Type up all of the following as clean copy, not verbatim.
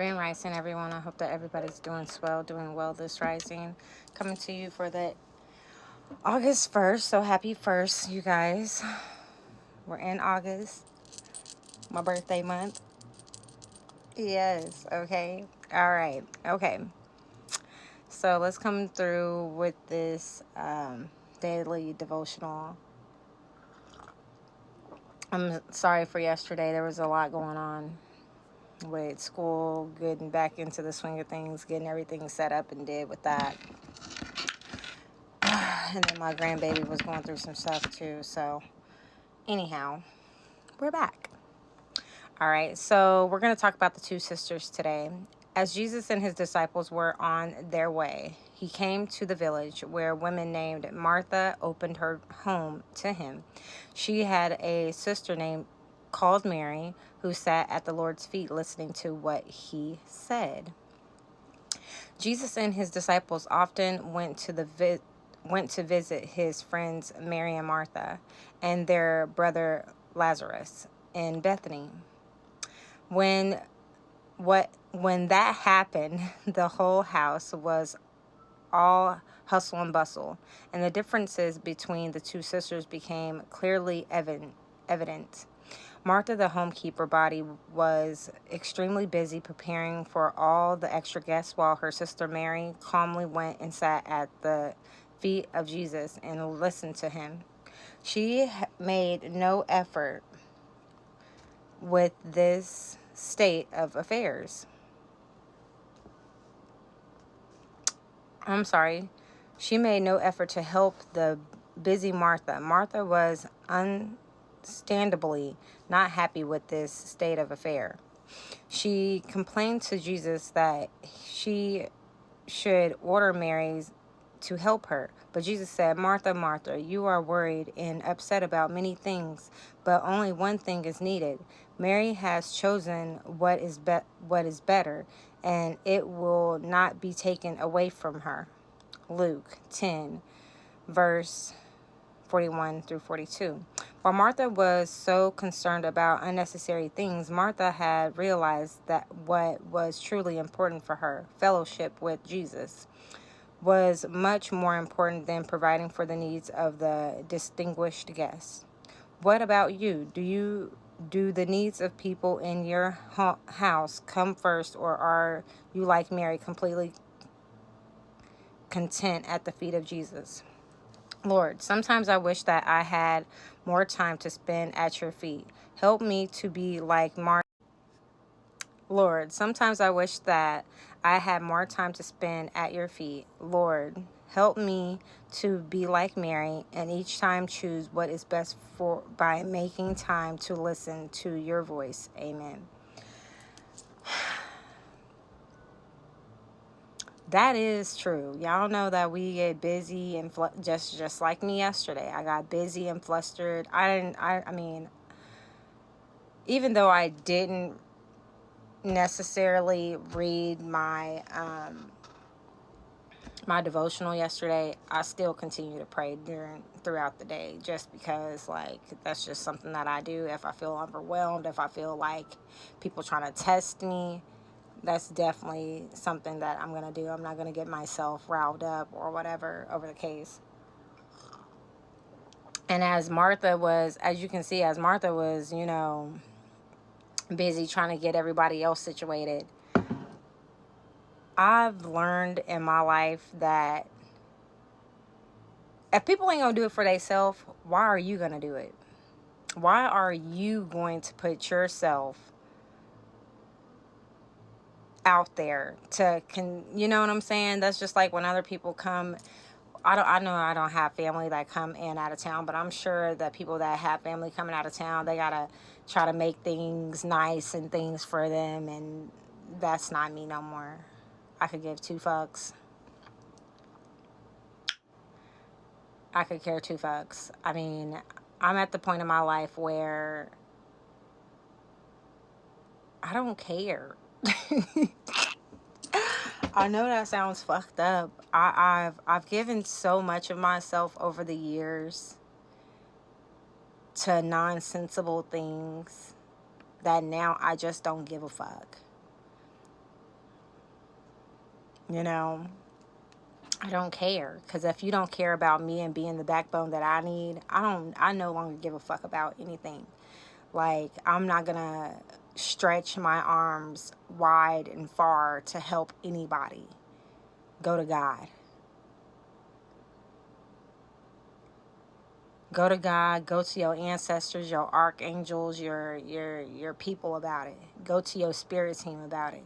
Grand Rising, everyone. I hope that everybody's doing well this rising. Coming to you for the August 1st. So happy 1st, you guys. We're in August, my birthday month. Yes, okay. All right, okay. So let's come through with this daily devotional. I'm sorry for yesterday. There was a lot going on with school, getting back into the swing of things, getting everything set up and did with that. And then my grandbaby was going through some stuff too. So anyhow, we're back. All right, so we're going to talk about the two sisters today. As Jesus and his disciples were on their way, he came to the village where a woman named Martha opened her home to him. She had a sister named called Mary who sat at the Lord's feet listening to what he said. Jesus and his disciples often went to visit his friends Mary and Martha and their brother Lazarus in Bethany. When that happened, the whole house was all hustle and bustle, and the differences between the two sisters became clearly evident. Martha, the homekeeper body, was extremely busy preparing for all the extra guests, while her sister Mary calmly went and sat at the feet of Jesus and listened to him. She made no effort with this state of affairs. I'm sorry. She made no effort to help the busy Martha. Martha was understandably not happy with this state of affair. She complained to Jesus that she should order Mary to help her. But Jesus said, Martha, Martha, you are worried and upset about many things, but only one thing is needed. Mary has chosen what is better, and it will not be taken away from her. Luke 10, verse 41 through 42. While Martha was so concerned about unnecessary things, Martha had realized that what was truly important for her, fellowship with Jesus, was much more important than providing for the needs of the distinguished guests. What about you? Do the needs of people in your house come first, or are you like Mary, completely content at the feet of Jesus? Lord, sometimes I wish that I had more time to spend at your feet. Help me to be like Martha. Lord, sometimes I wish that I had more time to spend at your feet. Lord, help me to be like Mary and each time choose what is best for by making time to listen to your voice. Amen. That is true. Y'all know that we get busy and just like me yesterday. I got busy and flustered. I mean, even though I didn't necessarily read my my devotional yesterday, I still continue to pray throughout the day, just because like that's just something that I do. If I feel overwhelmed, if I feel like people trying to test me, that's definitely something that I'm going to do. I'm not going to get myself riled up or whatever over the case. And as you can see, as Martha was, busy trying to get everybody else situated, I've learned in my life that if people ain't going to do it for themselves, why are you going to do it? Why are you going to put yourself out there you know what I'm saying? That's just like when other people come. I know I don't have family that come in out of town, but I'm sure that people that have family coming out of town, they gotta try to make things nice and things for them, and that's not me no more. I could give two fucks. I could care two fucks. I mean, I'm at the point in my life where I don't care. I know that sounds fucked up. I've given so much of myself over the years to nonsensical things that now I just don't give a fuck. You know, I don't care. Because if you don't care about me and being the backbone that I need, I no longer give a fuck about anything. Like, I'm not gonna stretch my arms wide and far to help anybody. Go to God. Go to God, go to your ancestors, your archangels, your people about it. Go to your spirit team about it.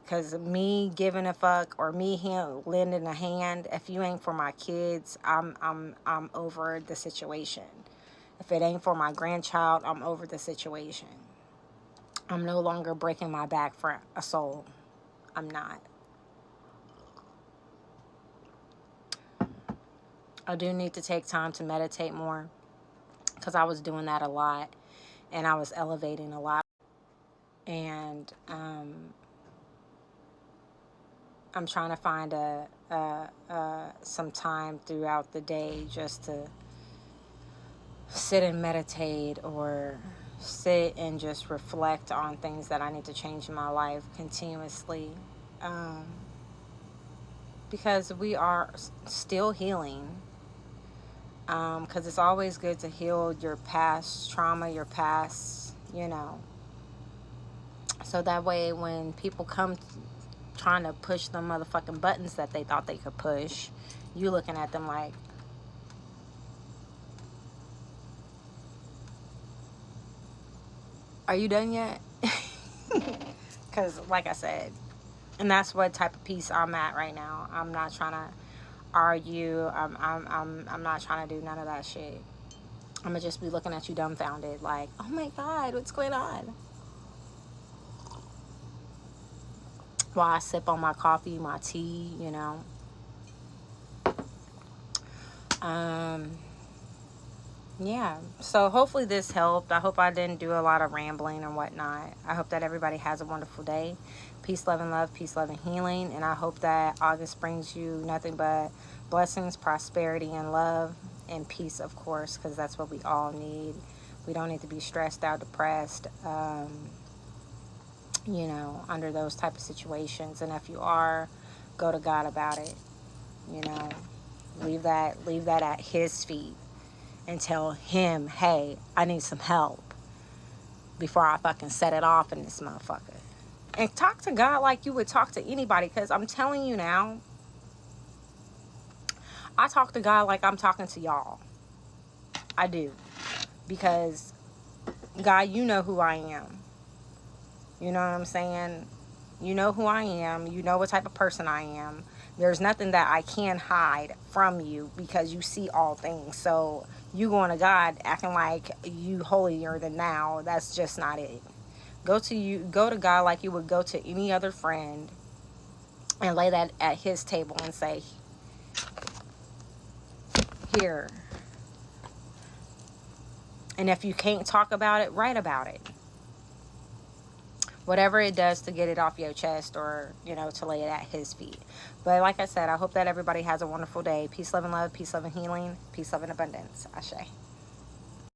Because me giving a fuck or me lending a hand, if you ain't for my kids, I'm over the situation. If it ain't for my grandchild, I'm over the situation. I'm no longer breaking my back for a soul. I'm not. I do need to take time to meditate more, because I was doing that a lot and I was elevating a lot. And I'm trying to find some time throughout the day just to sit and meditate, or sit and just reflect on things that I need to change in my life continuously. Because we are still healing. Because it's always good to heal your past trauma, your past, so that way when people come trying to push the motherfucking buttons that they thought they could push, you looking at them like, are you done yet? Because like I said, and that's what type of peace I'm at right now. I'm not trying to argue. I'm not trying to do none of that shit. I'm gonna just be looking at you dumbfounded like, oh my God, what's going on? While I sip on my coffee, my tea, Yeah, so hopefully this helped. I hope I didn't do a lot of rambling and whatnot. I hope that everybody has a wonderful day. Peace, love, and love. Peace, love, and healing. And I hope that August brings you nothing but blessings, prosperity, and love, and peace, of course, because that's what we all need. We don't need to be stressed out, depressed, under those type of situations. And if you are, go to God about it. Leave that at His feet. And tell Him, hey, I need some help before I fucking set it off in this motherfucker. And talk to God like you would talk to anybody. Because I'm telling you now, I talk to God like I'm talking to y'all. I do. Because, God, you know who I am. You know what I'm saying? You know who I am. You know what type of person I am. There's nothing that I can hide from you, because you see all things. So you going to God acting like you holier than thou. That's just not it. Go to God like you would go to any other friend, and lay that at His table and say, here. And if you can't talk about it, write about it. Whatever it does to get it off your chest, or, to lay it at His feet. But like I said, I hope that everybody has a wonderful day. Peace, love, and love. Peace, love, and healing. Peace, love, and abundance. Ashe.